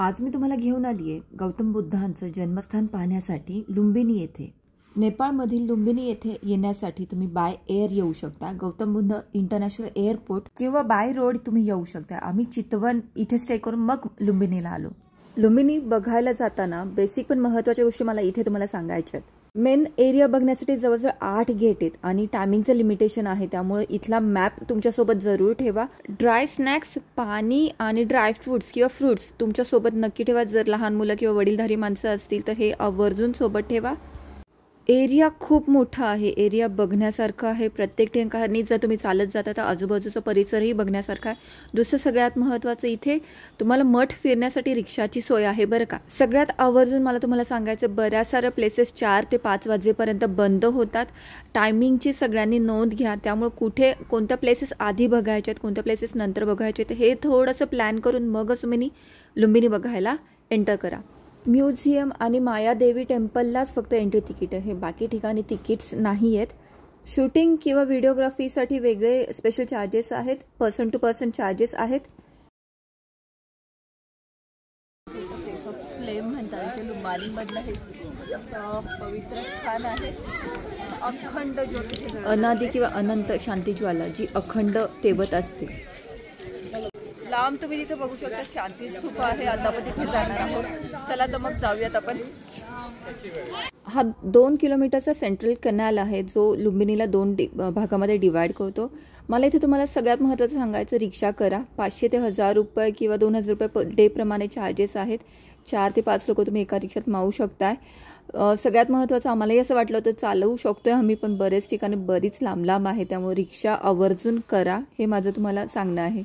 आज मी तुम्हाला घेऊन आली आहे गौतम बुद्धांचं जन्मस्थान पाहण्यासाठी लुंबिनी येथे। नेपाळमधील लुंबिनी येथे येण्यासाठी तुम्ही बाय एअर येऊ शकता, गौतम बुद्ध इंटरनॅशनल एअरपोर्ट किंवा बाय रोड तुम्ही येऊ शकता। आम्ही चितवन इथे स्टे करून मग लुंबिनीला आलो। लुंबिनी बघायला जाताना बेसिक पण महत्त्वाच्या गोष्टी मला इथे तुम्हाला सांगायच्या आहेत। मेन एरिया बघण्यासाठी जवळजवळ 8 गेट आहेत आणि टायमिंगचं लिमिटेशन आहे, त्यामुळे इथला मॅप तुमच्यासोबत जरूर ठेवा। ड्राय स्नॅक्स, पाणी आणि ड्राय फ्रूट्स किंवा फ्रूट्स तुमच्यासोबत नक्की ठेवा। जर लहान मुलं किंवा वडीलधारी माणसं असतील तर हे आवर्जून सोबत ठेवा। एरिया खूप मोठा आहे, एरिया बघण्यासारखा आहे। प्रत्येक ठिकाणी जर तुम्ही चालत जाता तर आजूबाजूचा परिसरही बघण्यासारखा आहे। दुसरं सगळ्यात महत्त्वाचं, इथे तुम्हाला मठ फिरण्यासाठी रिक्षाची सोय आहे बरं का। सगळ्यात आवर्जून मला तुम्हाला सांगायचं, बऱ्याच साऱ्या प्लेसेस 4 ते 5 वाजेपर्यंत बंद होतात। टायमिंगची सगळ्यांनी नोंद घ्या, त्यामुळे कुठे कोणत्या प्लेसेस आधी बघायचे आहेत, कोणत्या प्लेसेस नंतर बघायचे आहेत हे थोडंसं प्लॅन करून मगच तुम्ही लुंबिनी बघायला एंटर करा। म्युझियम आणि मायादेवी टेम्पललाच फक्त एंट्री तिकीट आहे, बाकी ठिकाणी तिकीट्स नाही आहेत। शूटिंग किंवा व्हिडिओग्राफीसाठी वेगळे स्पेशल चार्जेस आहेत, पर्सन टू पर्सन चार्जेस आहेत। फ्लेम म्हणतात ते लुंबिनीमधलं हे पवित्र स्थान आहे। अखंड ज्योती, अनादी किंवा अनंत शांती ज्वाला जी अखंड तेवत असते। लांब तुम्ही तिथे बघू शकता शांती स्तूप आहे। आता आपण तिथे जाणार आहोत, चला तर मग जाऊयात आपण। हा 2 किलोमीटरचा सेंट्रल कॅनल आहे जो लुंबिनीला 2 भागामध्ये डिवाइड करतो। मला इथे तुम्हाला सगळ्यात महत्त्वाचं सांगायचं, रिक्षा करा। 500 ते 1000 रुपये किंवा 2000 रुपये पर डे प्रमाणे चार्जेस आहेत। 4 ते 5 लोक तुम्ही एका रिक्षात मावू शकताय। सगळ्यात महत्त्वाचं, आम्हालाही असं वाटलं होतं चालवू शकतोय आम्ही, पण बरेच ठिकाणी बरीच लांब आहे, त्यामुळे रिक्षा आवर्जून करा, हे माझं तुम्हाला सांगणं आहे।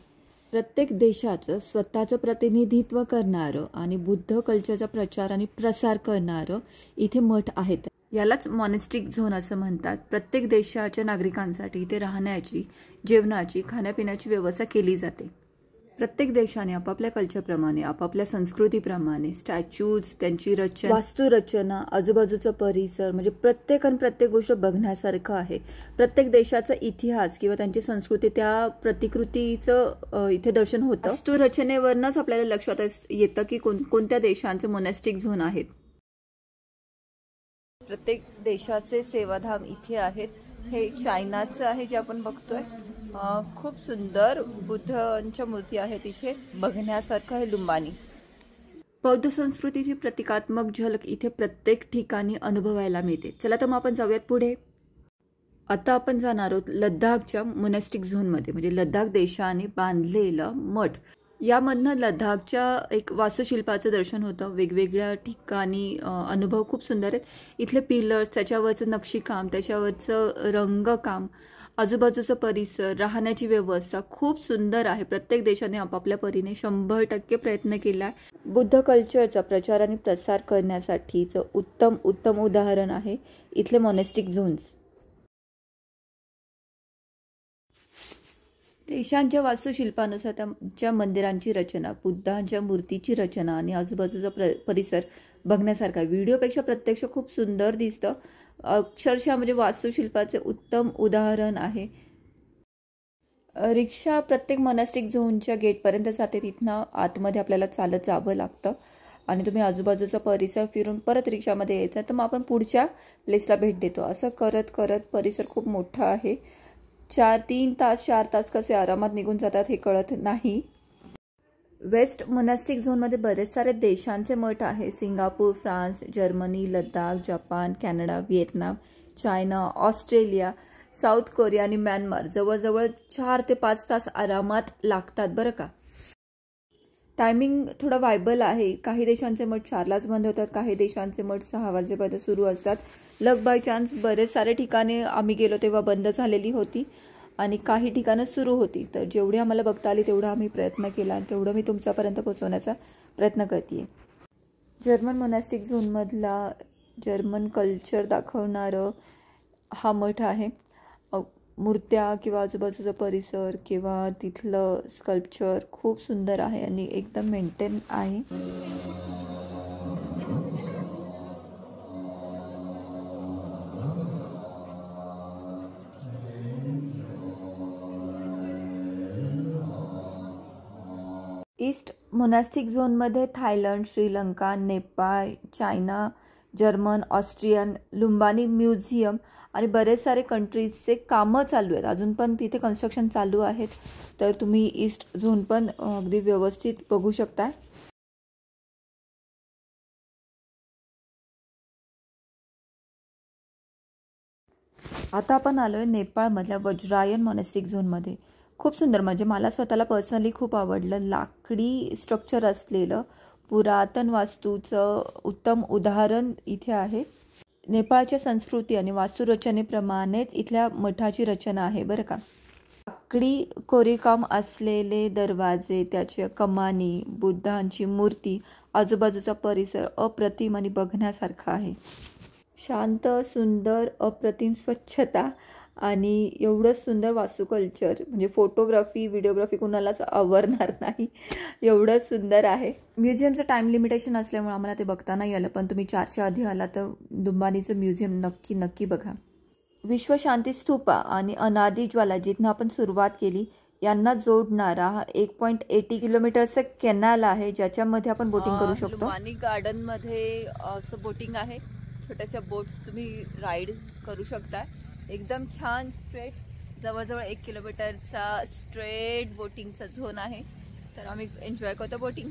प्रत्येक देशाचं स्वतःचं प्रतिनिधित्व करणारं आणि बुद्ध कल्चरचा प्रचार आणि प्रसार करणारं इथे मठ आहेत। यालाच मॉनेस्टिक झोन असं म्हणतात। प्रत्येक देशाच्या नागरिकांसाठी इथे राहण्याची, जेवणाची, खाण्यापिण्याची व्यवस्था केली जाते। प्रत्येक देशाने आपापल्या कल्चरप्रमाणे, आपापल्या संस्कृतीप्रमाणे स्टॅच्यूज, त्यांची रचना, वास्तुरचना, आजूबाजूचा परिसर, म्हणजे प्रत्येक गोष्ट बघण्यासारखं आहे। प्रत्येक देशाचा इतिहास किंवा त्यांची संस्कृती, त्या प्रतिकृतीचं इथे दर्शन होतं। वास्तुरचनेवरनच आपल्याला लक्षात येतं की कोणत्या देशांचे मोनॅस्टिक झोन आहेत। प्रत्येक देशाचे सेवाधाम इथे आहेत। हे चायनाचं आहे जे आपण बघतोय। खूप सुंदर बुद्धांच्या मूर्ती आहेत इथे, बघण्यासारखं आहे लुंबिनी। बौद्ध संस्कृतीची प्रतिकात्मक झलक इथे प्रत्येक ठिकाणी अनुभवायला मिळते। चला तर मग आपण जाऊयात पुढे। आता आपण जाणार आहोत लद्दाखच्या मोनॅस्टिक झोनमध्ये, म्हणजे लद्दाख देशाने बांधलेलं मठ। यामधनं लद्दाखच्या एक वास्तुशिल्पाचं दर्शन होतं। वेगवेगळ्या ठिकाणी अनुभव खूप सुंदर आहेत। इथले पिलर्स, त्याच्यावरचं नक्षीकाम, त्याच्यावरचं रंगकाम, आजूबाजूचा परिसर, राहण्याची व्यवस्था खूप सुंदर आहे। प्रत्येक देशाने आपापल्या परीने 100% प्रयत्न केला। बुद्ध कल्चरचा प्रचार आणि प्रसार करण्यासाठीचं उत्तम उदाहरण आहे इथले मोनॅस्टिक झोन्स। देशांच्या वास्तुशिल्पानुसार त्यांच्या मंदिरांची रचना, बुद्धांच्या मूर्तीची रचना आणि आजूबाजूचा परिसर बघण्यासारखा। व्हिडिओपेक्षा प्रत्यक्ष खूप सुंदर दिसतं। अक्षरशः म्हणजे वास्तुशिल्पाचे उत्तम उदाहरण आहे। रिक्षा प्रत्येक मोनॅस्टिक झोनच्या गेटपर्यंत जाते, तिथनं आतमध्ये आपल्याला चालत जावं लागतं आणि तुम्ही आजूबाजूचा परिसर फिरून परत रिक्षामध्ये यायचं। तर मग आपण पुढच्या प्लेसला भेट देतो। असं करत करत परिसर खूप मोठा आहे। 3 तास 4 तास कसे आरामात निघून जातात हे कळत नाही। वेस्ट मोनॅस्टिक झोनमध्ये बरेच सारे देशांचे मठ आहे। Singapore, France, Germany, Ladakh, Japan, Canada, Vietnam, China, Australia, south Korea आणि म्यानमार। जवळजवळ 4 ते 5 तास आरामात लागतात बरं का। टायमिंग थोडा वायबल आहे। काही देशांचे मठ 4लाच बंद होतात, काही देशांचे मठ 6 वाजेपर्यंत सुरू असतात। लक बाय चान्स बरेच सारे ठिकाणे आम्ही गेलो तेव्हा बंद झालेली होती आणि काही ठिकाणं सुरू होती। तर जेवढी आम्हाला बघता आली तेवढा आम्ही प्रयत्न केला आणि तेवढं मी तुमच्यापर्यंत पोहोचवण्याचा प्रयत्न करते। जर्मन मोनॅस्टिक झोनमधला जर्मन कल्चर दाखवणारं हा मठ आहे। मूर्त्या किंवा आजूबाजूचा परिसर किंवा तिथलं स्कल्पचर खूप सुंदर आहे आणि एकदम मेंटेन आहे। ईस्ट मोनॅस्टिक झोनमध्ये Thailand, Sri Lanka, Nepal, China, German, Austrian, लुंबानी museum आणि बरेच सारे कंट्रीजचे कामं चालू आहेत. अजून पण तिथे कन्स्ट्रक्शन चालू आहेत. तर तुम्ही ईस्ट झोन पण अगदी व्यवस्थित बघू शकता. आता आपण आलोय नेपाळमधल्या वज्रायन मोनॅस्टिक झोनमध्ये. खूप सुंदर, म्हणजे मला स्वतःला पर्सनली खूप आवडलं. लाकडी स्ट्रक्चर असलेलं पुरातन वास्तूचं उत्तम उदाहरण इथे आहे. नेपाळच्या संस्कृती आणि वास्तुरचनेप्रमाणेच इथल्या मठाची रचना आहे बरं का. लाकडी कोरीवकाम असलेले दरवाजे, त्याच्या कमानी, बुद्धांची मूर्ती, आजूबाजूचा परिसर अप्रतिम आणि बघण्यासारखा आहे. शांत, सुंदर, अप्रतिम स्वच्छता आणि एवढं सुंदर वास्तुकल्चर, म्हणजे फोटोग्राफी, व्हिडिओग्राफी कुणालाच आवडणार नाही, एवढं सुंदर आहे. म्युझियमचं टाईम लिमिटेशन असल्यामुळे आम्हाला ते बघता नाही आलं, पण तुम्ही 4च्या आधी आला तर लुंबानीचं म्युझियम नक्की बघा. विश्वशांती स्तूपा आणि अनादी ज्वाला, जिथनं आपण सुरुवात केली, यांना जोडणारा 1.80 किलोमीटरचं कॅनल आहे, ज्याच्यामध्ये आपण बोटिंग करू शकतो. लुंबानी गार्डनमध्ये असं बोटिंग आहे. छोट्याशा बोट्स तुम्ही राईड करू शकता. एकदम छान स्ट्रेट, जवळजवळ 1 किलोमीटरचा स्ट्रेट बोटिंगचा झोन आहे. तर आम्ही एन्जॉय करतो बोटिंग.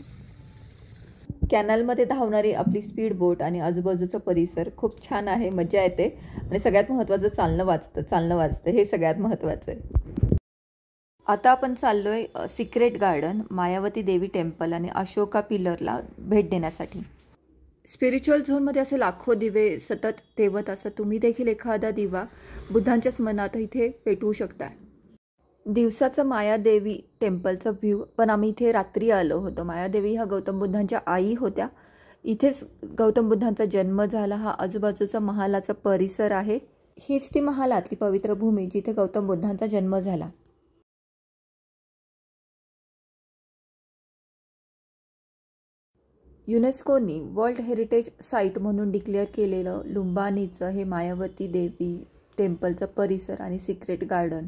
कॅनलमध्ये धावणारी आपली स्पीड बोट आणि आजूबाजूचा परिसर खूप छान आहे, मजा येते. आणि सगळ्यात महत्त्वाचं चालणं वाचतं, हे सगळ्यात महत्त्वाचं आहे. आता आपण चाललोय सिक्रेट गार्डन, मायावती देवी टेम्पल आणि अशोका पिलरला भेट देण्यासाठी. स्पिरिच्युअल झोनमध्ये असे लाखो दिवे सतत तेवत असतात. तुम्ही देखील एखादा दिवा बुद्धांच्याच मनात इथे पेटवू शकता. दिवसाचं मायादेवी टेम्पलचं व्ह्यू, पण आम्ही इथे रात्री आलो होतो. मायादेवी ह्या गौतम बुद्धांच्या आई होत्या. इथेच गौतम बुद्धांचा जन्म झाला. हा आजूबाजूचा महालाचा परिसर आहे. हीच ती महालातली पवित्र भूमी जिथे गौतम बुद्धांचा जन्म झाला. युनेस्कोनी वर्ल्ड हेरिटेज साईट म्हणून डिक्लेअर केलेलं लुंबानीचं हे मायावती देवी टेम्पलचं परिसर आणि सिक्रेट गार्डन,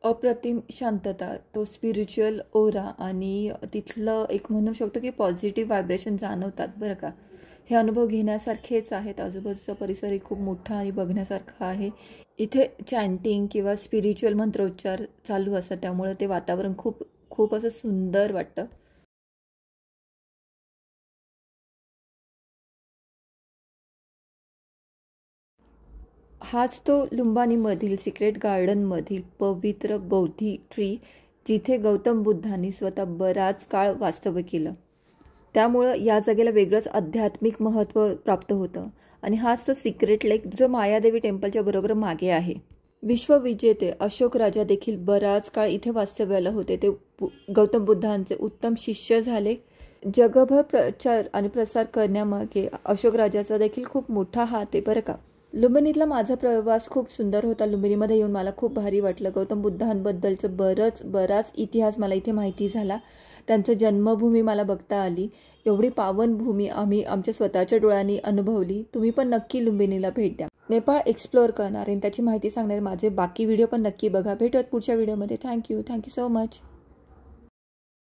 अप्रतिम शांतता, तो स्पिरिच्युअल ओरा आणि तिथलं एक म्हणू शकतो की पॉझिटिव्ह व्हायब्रेशन जाणवतात बरं का. हे अनुभव घेण्यासारखेच आहेत. आजूबाजूचा परिसरही खूप मोठा आणि बघण्यासारखा आहे. इथे चॅन्टिंग किंवा स्पिरिच्युअल मंत्रोच्चार चालू असतात, त्यामुळे ते वातावरण खूप असं सुंदर वाटतं. हाच तो लुंबानीमधील सिक्रेट गार्डनमधील पवित्र बोधी ट्री, जिथे गौतम बुद्धांनी स्वतः बराच काळ वास्तव्य केलं. त्यामुळं या जागेला वेगळंच आध्यात्मिक महत्त्व प्राप्त होतं. आणि हाच तो सिक्रेट लेक जो मायादेवी टेम्पलच्या बरोबर मागे आहे. विश्वविजेते अशोक राजा देखील बराच काळ इथे वास्तव्याला होते. ते गौतम बुद्धांचे उत्तम शिष्य झाले. जगभर प्रचार आणि प्रसार करण्यामागे अशोक राजाचा देखील खूप मोठा हात आहे बरं का. लुंबिनीतला माझा प्रवास खूप सुंदर होता. लुंबिनीमध्ये येऊन मला खूप भारी वाटलं. गौतम बुद्धांबद्दलचं बराच इतिहास मला इथे माहिती झाला. त्यांचं जन्मभूमी मला बघता आली. एवढी पावनभूमी आम्ही आमच्या स्वतःच्या डोळ्यांनी अनुभवली. तुम्ही पण नक्की लुंबिनीला भेट द्या. नेपाळ एक्सप्लोअर करणारे आणि त्याची माहिती सांगणारे माझे बाकी व्हिडिओ पण नक्की बघा. भेटूयात पुढच्या व्हिडिओमध्ये. Thank you so much.